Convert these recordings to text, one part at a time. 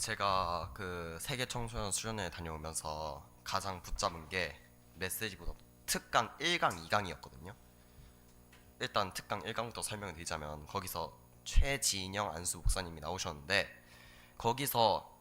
제가 그 세계 청소년 수련회 다녀오면서 가장 붙잡은 게 메시지보다 특강 1강, 2강이었거든요. 일단 특강 1강부터 설명을 드리자면 거기서 최진영 안수 목사님이 나오셨는데 거기서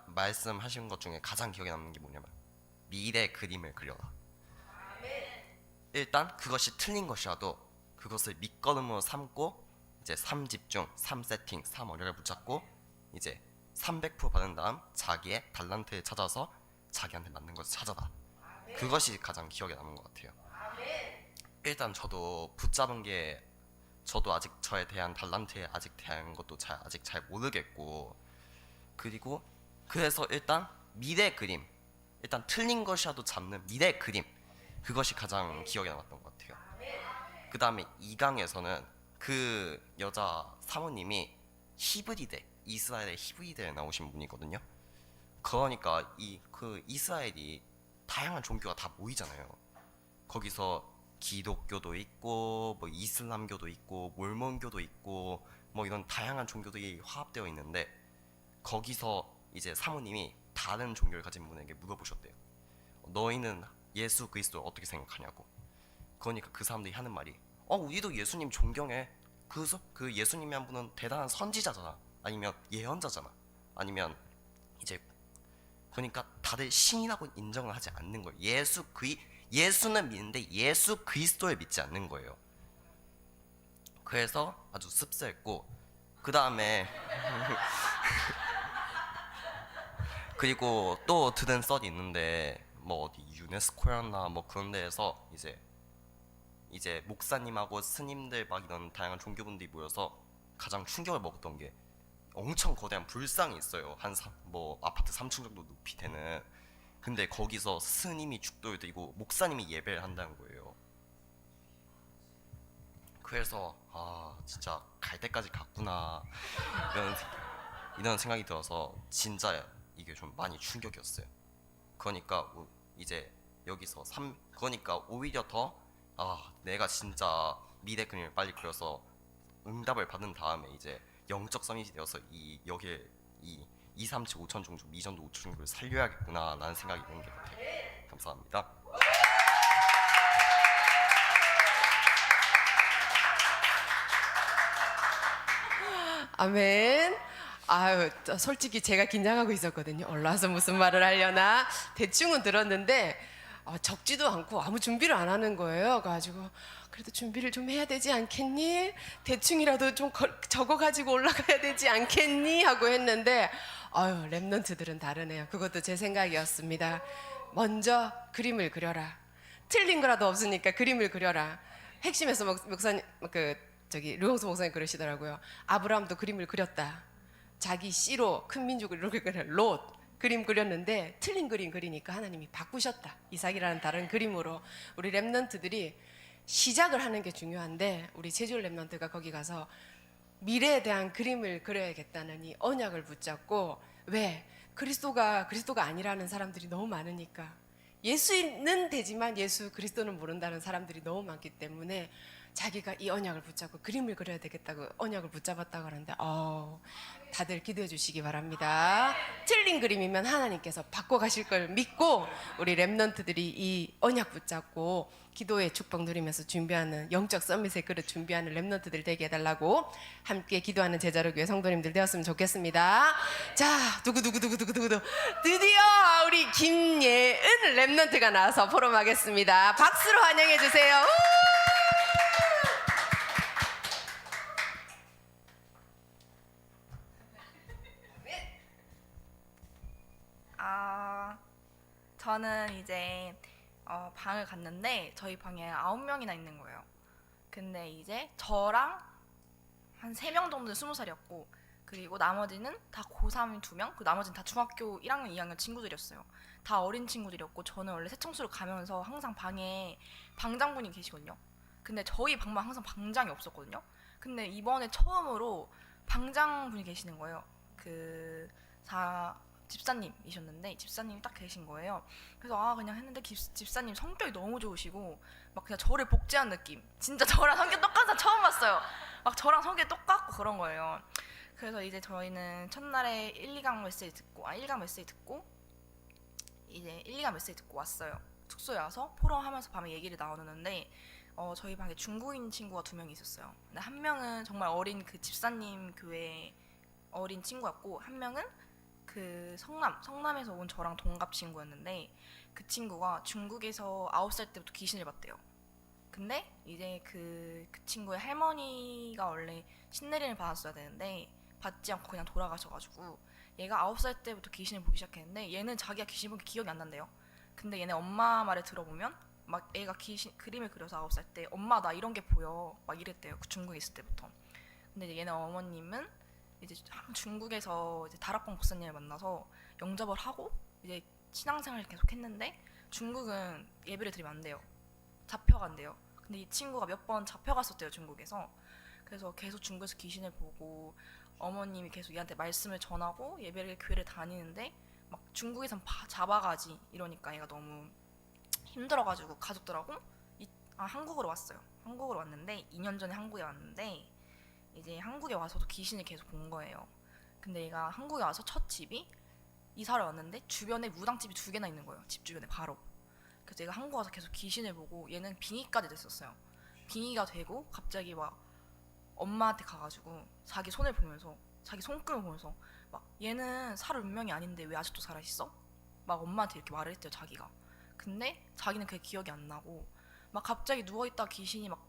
말씀하신 것 중에 가장 기억에 남는 게 뭐냐면 미래 그림을 그려라. 일단 그것이 틀린 것이라도 그것을 밑거름으로 삼고 이제 3집중, 3세팅, 3어려를 붙잡고 이제 300% 받은 다음 자기의 달란트를 찾아서 자기한테 맞는 것을 찾아라. 그것이 가장 기억에 남는 것 같아요. 일단 저도 붙잡은 게 저도 아직 저에 대한 달란트에 아직 대한 것도 아직 잘 모르겠고, 그리고 그래서 일단 미래 그림, 일단 틀린 것이라도 잡는 미래 그림, 그것이 가장 기억에 남았던 것 같아요. 그 다음에 2강에서는 그 여자 사모님이 히브리데, 이스라엘의 히브리데에 나오신 분이거든요. 그러니까 그 이스라엘이 다양한 종교가 다 모이잖아요. 거기서 기독교도 있고 뭐 이슬람교도 있고 몰몬교도 있고 뭐 이런 다양한 종교들이 화합되어 있는데, 거기서 이제 사모님이 다른 종교를 가진 분에게 물어보셨대요. 너희는 예수 그리스도를 어떻게 생각하냐고. 그러니까 그 사람들이 하는 말이 우리도 예수님 존경해. 그 예수님이 한 분은 대단한 선지자잖아. 아니면 예언자잖아. 아니면 이제 그러니까 다들 신이라고 인정을 하지 않는 거예요. 예수는 믿는데 예수 그리스도를 믿지 않는 거예요. 그래서 아주 씁쓸했고, 그 다음에 그리고 또 들은 썰이 있는데 뭐 어디 유네스코였나 뭐 그런 데에서 이제 목사님하고 스님들 막 이런 다양한 종교분들이 모여서 가장 충격을 먹었던 게 엄청 거대한 불상이 있어요. 뭐 아파트 3층 정도 높이 되는. 근데 거기서 스님이 죽도를 들고 목사님이 예배를 한다는 거예요. 그래서 진짜 갈 때까지 갔구나 이런 생각이 들어서 진짜 이게 좀 많이 충격이었어요. 그러니까 이제 여기서 그러니까 오히려 더 내가 진짜 미래 그림을 빨리 그려서 응답을 받은 다음에 이제 영적 서밋이 되어서 여기에 2, 3, 7, 5천 종족, 미전도 5천 종족을 살려야겠구나 라는 생각이 드는 게 같아요. 감사합니다. 아멘. 아유, 솔직히 제가 긴장하고 있었거든요. 올라와서 무슨 말을 하려나 대충은 들었는데 적지도 않고 아무 준비를 안 하는 거예요. 그래가지고 그래도 준비를 좀 해야 되지 않겠니? 대충이라도 좀 적어가지고 올라가야 되지 않겠니? 하고 했는데 랩런트들은 다르네요. 그것도 제 생각이었습니다. 먼저 그림을 그려라. 틀린 거라도 없으니까 그림을 그려라. 핵심에서 목사님 류홍수 목사님 그러시더라고요. 아브라함도 그림을 그렸다. 자기 씨로 큰 민족을 이렇게 롯 그림 그렸는데 틀린 그림 그리니까 하나님이 바꾸셨다. 이삭이라는 다른 그림으로. 우리 랩런트들이 시작을 하는 게 중요한데 우리 제주 랩런트가 거기 가서 미래에 대한 그림을 그려야겠다는 이 언약을 붙잡고, 왜? 그리스도가 아니라는 사람들이 너무 많으니까. 예수는 되지만 예수 그리스도는 모른다는 사람들이 너무 많기 때문에 자기가 이 언약을 붙잡고 그림을 그려야 되겠다고 언약을 붙잡았다고 하는데 다들 기도해 주시기 바랍니다. 틀린 그림이면 하나님께서 바꿔가실 걸 믿고 우리 랩런트들이 이 언약 붙잡고 기도의 축복 누리면서 준비하는 영적 서밋의 그릇 준비하는 랩런트들 되게 해달라고 함께 기도하는 제자로 교회 성도님들 되었으면 좋겠습니다. 자, 두구두구두구두구두구 드디어 우리 김예은 랩런트가 나와서 포럼하겠습니다. 박수로 환영해 주세요. 저는 이제 방을 갔는데 저희 방에 9명이나 있는 거예요. 근데 이제 저랑 한 3명 정도는 20살이었고, 그리고 나머지는 다 고3인 2명, 그 나머지는 다 중학교 1학년, 2학년 친구들이었어요. 다 어린 친구들이었고, 저는 원래 새청소를 가면서 항상 방에 방장분이 계시거든요. 근데 저희 방만 항상 방장이 없었거든요. 근데 이번에 처음으로 방장분이 계시는 거예요. 집사님이셨는데 집사님이 딱 계신 거예요. 그래서 그냥 했는데 집사님 성격이 너무 좋으시고 막 그냥 저를 복제한 느낌. 진짜 저랑 성격 똑같은 사람 처음 봤어요. 막 저랑 성격 똑같고 그런 거예요. 그래서 이제 저희는 첫날에 1, 2강 메시지 듣고 1강 메시지 듣고 이제 1, 2강 메시지 듣고 왔어요. 숙소에 와서 포럼하면서 밤에 얘기를 나누는데 저희 방에 중국인 친구가 2명이 있었어요. 근데 한 명은 정말 어린 그 집사님 교회 어린 친구였고 한 명은 그 성남에서 온 저랑 동갑 친구였는데 그 친구가 중국에서 9살 때부터 귀신을 봤대요. 근데 이제 그 친구의 할머니가 원래 신내림을 받았어야 되는데 받지 않고 그냥 돌아가셔가지고 얘가 9살 때부터 귀신을 보기 시작했는데 얘는 자기가 귀신 본 게 기억이 안 난대요. 근데 얘네 엄마 말을 들어보면 막 애가 귀신 그림을 그려서 9살 때 엄마 나 이런 게 보여 막 이랬대요. 그 중국에 있을 때부터. 근데 이제 얘네 어머님은 이제 중국에서 이제 다락방 목사님을 만나서 영접을 하고 이제 신앙생활을 계속 했는데 중국은 예배를 드리면 안 돼요. 잡혀간대요. 근데 이 친구가 몇 번 잡혀갔었대요, 중국에서. 그래서 계속 중국에서 귀신을 보고 어머님이 계속 얘한테 말씀을 전하고 예배를 교회를 다니는데 막 중국에선 잡아가지 이러니까 얘가 너무 힘들어가지고 가족들하고 한국으로 왔어요. 한국으로 왔는데 2년 전에 한국에 왔는데 이제 한국에 와서도 귀신을 계속 본 거예요. 근데 얘가 한국에 와서 첫 집이 이사를 왔는데 주변에 무당집이 2개나 있는 거예요. 집 주변에 바로. 그래서 얘가 한국 와서 계속 귀신을 보고 얘는 빙의까지 됐었어요. 빙의가 되고 갑자기 막 엄마한테 가가지고 자기 손을 보면서 자기 손금을 보면서 막 얘는 살 운명이 아닌데 왜 아직도 살아있어? 막 엄마한테 이렇게 말을 했대요, 자기가. 근데 자기는 그게 기억이 안 나고 막 갑자기 누워있다 귀신이 막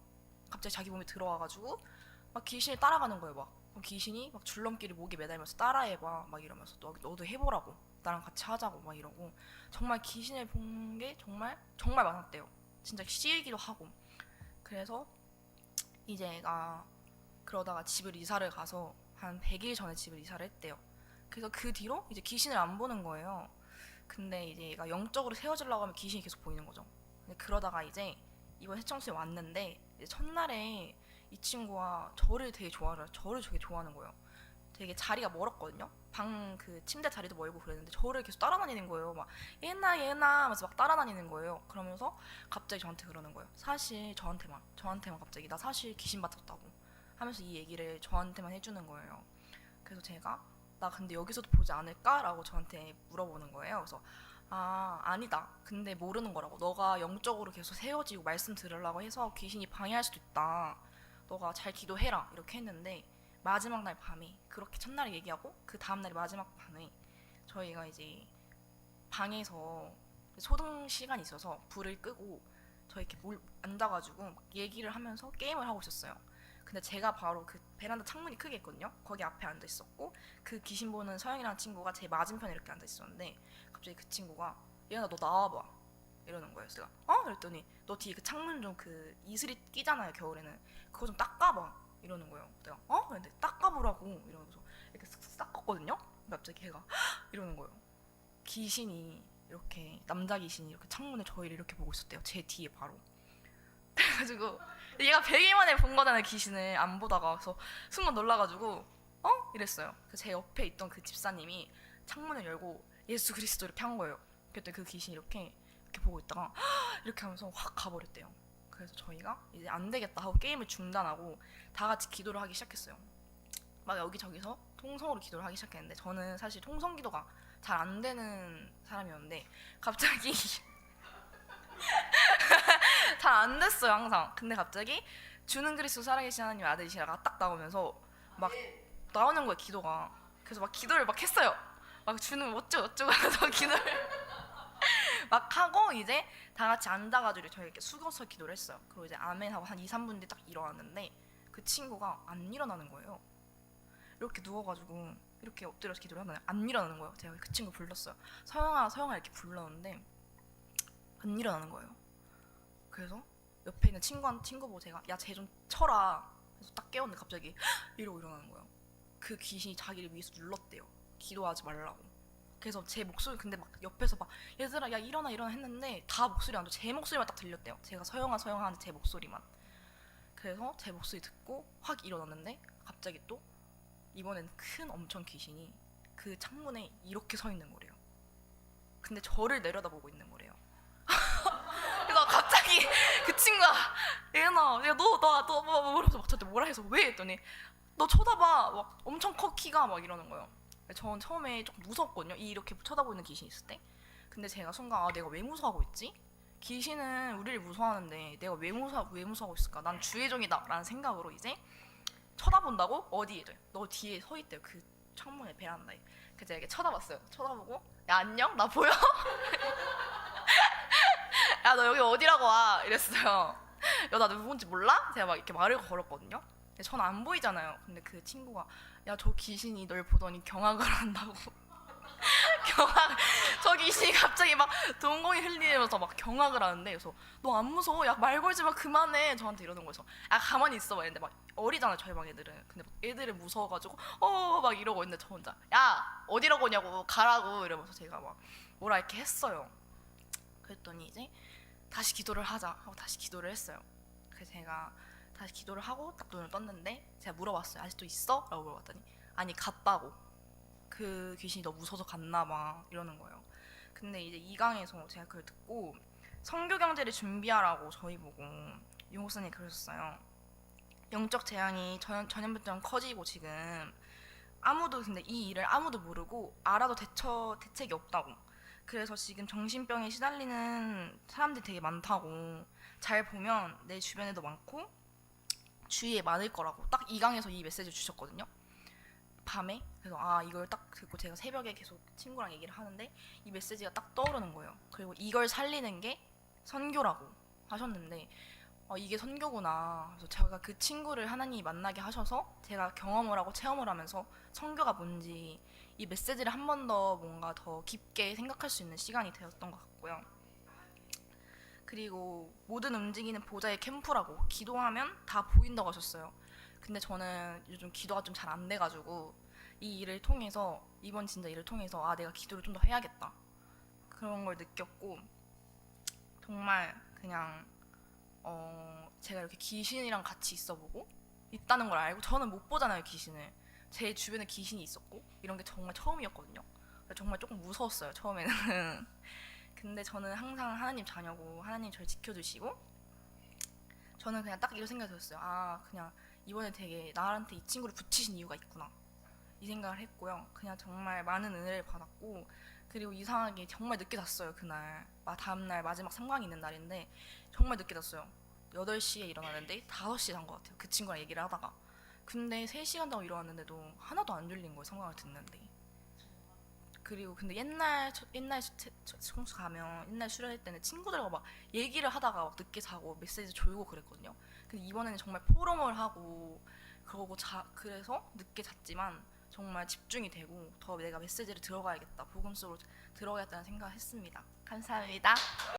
갑자기 자기 몸에 들어와가지고 막 귀신을 따라가는 거예요. 막 귀신이 막 줄넘기를 목에 매달면서 따라해봐 막 이러면서 너도 해보라고 나랑 같이 하자고 막 이러고 정말 귀신을 본 게 정말 정말 많았대요. 진짜 씌이기도 하고. 그래서 이제 애가 그러다가 집을 이사를 가서 한 100일 전에 집을 이사를 했대요. 그래서 그 뒤로 이제 귀신을 안 보는 거예요. 근데 이제 얘가 영적으로 세워지려고 하면 귀신이 계속 보이는 거죠. 근데 그러다가 이제 이번 세청소에 왔는데 이제 첫날에 이 친구가 저를 되게 좋아하는 거예요. 되게 자리가 멀었거든요. 방 그 침대 자리도 멀고 그랬는데 저를 계속 따라다니는 거예요. 막 얘나 하면서 막 따라다니는 거예요. 그러면서 갑자기 저한테 그러는 거예요. 사실 저한테만 갑자기 나 사실 귀신 받았다고 하면서 이 얘기를 저한테만 해주는 거예요. 그래서 제가 나 근데 여기서도 보지 않을까라고 저한테 물어보는 거예요. 그래서 아니다. 근데 모르는 거라고. 너가 영적으로 계속 세워지고 말씀 들으려고 해서 귀신이 방해할 수도 있다. 너가 잘 기도해라. 이렇게 했는데 마지막 날 밤에 그렇게 첫날에 얘기하고 그 다음날이 마지막 밤에 저희가 이제 방에서 소등 시간이 있어서 불을 끄고 저희 이렇게 앉아가지고 막 얘기를 하면서 게임을 하고 있었어요. 근데 제가 바로 그 베란다 창문이 크게 있거든요. 거기 앞에 앉아 있었고 그 귀신 보는 서영이라는 친구가 제 맞은편에 이렇게 앉아 있었는데 갑자기 그 친구가 얘나 너 나와봐 이러는 거예요. 제가 그랬더니 너 뒤에 그 창문 좀 그 이슬이 끼잖아요 겨울에는 그거 좀 닦아봐 이러는 거예요. 내가 근데 닦아보라고 이러면서 이렇게 쓱쓱 닦았거든요. 갑자기 걔가 이러는 거예요. 귀신이 이렇게 남자 귀신이 이렇게 창문에 저희를 이렇게 보고 있었대요. 제 뒤에 바로. 그래가지고 얘가 100일 만에 본 거잖아요. 귀신을 안 보다가. 그래서 순간 놀라가지고 이랬어요. 제 옆에 있던 그 집사님이 창문을 열고 예수 그리스도 이렇게 한 거예요. 그때 그 귀신이 이렇게 보고 있다가 이렇게 하면서 확 가버렸대요. 그래서 저희가 이제 안 되겠다 하고 게임을 중단하고 다 같이 기도를 하기 시작했어요. 막 여기저기서 통성으로 기도를 하기 시작했는데 저는 사실 통성 기도가 잘 안 되는 사람이었는데 갑자기 잘 안 됐어요 항상. 근데 갑자기 주는 그리스도 살아계신 하나님 아들이시라가 딱 나오면서 막 나오는 거예요 기도가. 그래서 막 기도를 막 했어요. 막 주는 어쩌고 하면서 기도를 막 하고 이제 다 같이 앉아가지고 저희 이렇게 숙여서 기도를 했어요. 그리고 이제 아멘 하고 한 2, 3분 뒤에 딱 일어났는데 그 친구가 안 일어나는 거예요. 이렇게 누워가지고 이렇게 엎드려서 기도를 하면 안 일어나는 거예요. 제가 그 친구 불렀어요. 서영아 이렇게 불렀는데 안 일어나는 거예요. 그래서 옆에 있는 친구 보고 제가 야 쟤 좀 쳐라. 그래서 딱 깨웠는데 갑자기 이러고 일어나는 거예요. 그 귀신이 자기를 위해서 눌렀대요. 기도하지 말라고. 그래서 제 목소리 근데 막 옆에서 막 얘들아 야 일어나 했는데 다 목소리 안 들려. 제 목소리만 딱 들렸대요. 제가 서영아 하는데 제 목소리만. 그래서 제 목소리 듣고 확 일어났는데 갑자기 또 이번엔 큰 엄청 귀신이 그 창문에 이렇게 서 있는 거래요. 근데 저를 내려다보고 있는 거래요. 그래서 갑자기 그 친구가 얘나 야 너 뭐 그러면서 막 저한테 뭐라 해서 왜 했더니 너 쳐다봐 막 엄청 커 키가 막 이러는 거예요. 전 처음에 좀 무섭거든요. 이렇게 쳐다보는 귀신 있을 때. 근데 제가 순간 아 내가 왜 무서워하고 있지? 귀신은 우리를 무서워하는데 내가 왜 무서워하고 있을까? 난 주의종이다라는 생각으로 이제 쳐다본다고 어디에 너 뒤에 서 있대요. 그 창문에 베란다에. 그래서 제가 이렇게 쳐다봤어요. 쳐다보고 야 안녕 나 보여? 야 너 여기 어디라고 와 이랬어요. 야 나 누군지 몰라? 제가 막 이렇게 말을 걸었거든요. 근데 전 안 보이잖아요. 근데 그 친구가 야 저 귀신이 널 보더니 경악을 한다고. 경악. 저 귀신이 갑자기 막 동공이 흘리면서 막 경악을 하는데 그래서 너 안 무서워? 야 말 걸지 마 그만해 저한테 이러는 거여서 아 가만히 있어 봐 이랬는데 막 어리잖아요 저희 방 애들은. 근데 막 애들은 무서워가지고 막 이러고 있는데 저 혼자 야 어디라고 오냐고 가라고 이러면서 제가 막 뭐라 이렇게 했어요. 그랬더니 이제 다시 기도를 하자 하고 다시 기도를 했어요. 그래서 제가 다시 기도를 하고 딱 눈을 떴는데 제가 물어봤어요. 아직도 있어? 라고 물어봤더니 아니 갔다고. 그 귀신이 너 무서워서 갔나 봐 이러는 거예요. 근데 이제 2강에서 제가 그걸 듣고 선교 경제를 준비하라고 저희 보고 윤 목사님이 그러셨어요. 영적 재앙이 전염병처럼 커지고 지금 아무도 근데 이 일을 아무도 모르고 알아도 대책이 없다고. 그래서 지금 정신병에 시달리는 사람들이 되게 많다고. 잘 보면 내 주변에도 많고 주위에 많을 거라고. 딱 2강에서 이 메시지를 주셨거든요. 밤에. 그래서 아 이걸 딱 듣고 제가 새벽에 계속 친구랑 얘기를 하는데 이 메시지가 딱 떠오르는 거예요. 그리고 이걸 살리는 게 선교라고 하셨는데 이게 선교구나. 그래서 제가 그 친구를 하나님이 만나게 하셔서 제가 경험을 하고 체험을 하면서 선교가 뭔지 이 메시지를 한 번 더 뭔가 더 깊게 생각할 수 있는 시간이 되었던 것 같고요. 그리고 모든 움직이는 보좌의 캠프라고 기도하면 다 보인다고 하셨어요. 근데 저는 요즘 기도가 좀 잘 안 돼가지고 이 일을 통해서 이번 진짜 일을 통해서 아 내가 기도를 좀 더 해야겠다 그런 걸 느꼈고 정말 그냥 제가 이렇게 귀신이랑 같이 있어보고 있다는 걸 알고 저는 못 보잖아요 귀신을. 제 주변에 귀신이 있었고 이런 게 정말 처음이었거든요. 정말 조금 무서웠어요 처음에는. 근데 저는 항상 하나님 자녀고 하나님 저를 지켜주시고 저는 그냥 딱 이런 생각이 들었어요. 아 그냥 이번에 되게 나한테 이 친구를 붙이신 이유가 있구나 이 생각을 했고요. 그냥 정말 많은 은혜를 받았고 그리고 이상하게 정말 늦게 잤어요 그날. 다음날 마지막 3강이 있는 날인데 정말 늦게 잤어요. 8시에 일어나는데 5시에 잔 것 같아요 그 친구랑 얘기를 하다가. 근데 3시간 자고 일어났는데도 하나도 안 졸린 거예요 성강을 듣는데. 그리고 근데 옛날 청소 가면 옛날 수련회 때는 친구들과 막 얘기를 하다가 막 늦게 자고 메시지 졸고 그랬거든요. 근데 이번에는 정말 포럼을 하고 그러고 그래서 늦게 잤지만 정말 집중이 되고 더 내가 메시지를 들어가야겠다 복음 속으로 들어가야겠다는 생각을 했습니다. 감사합니다.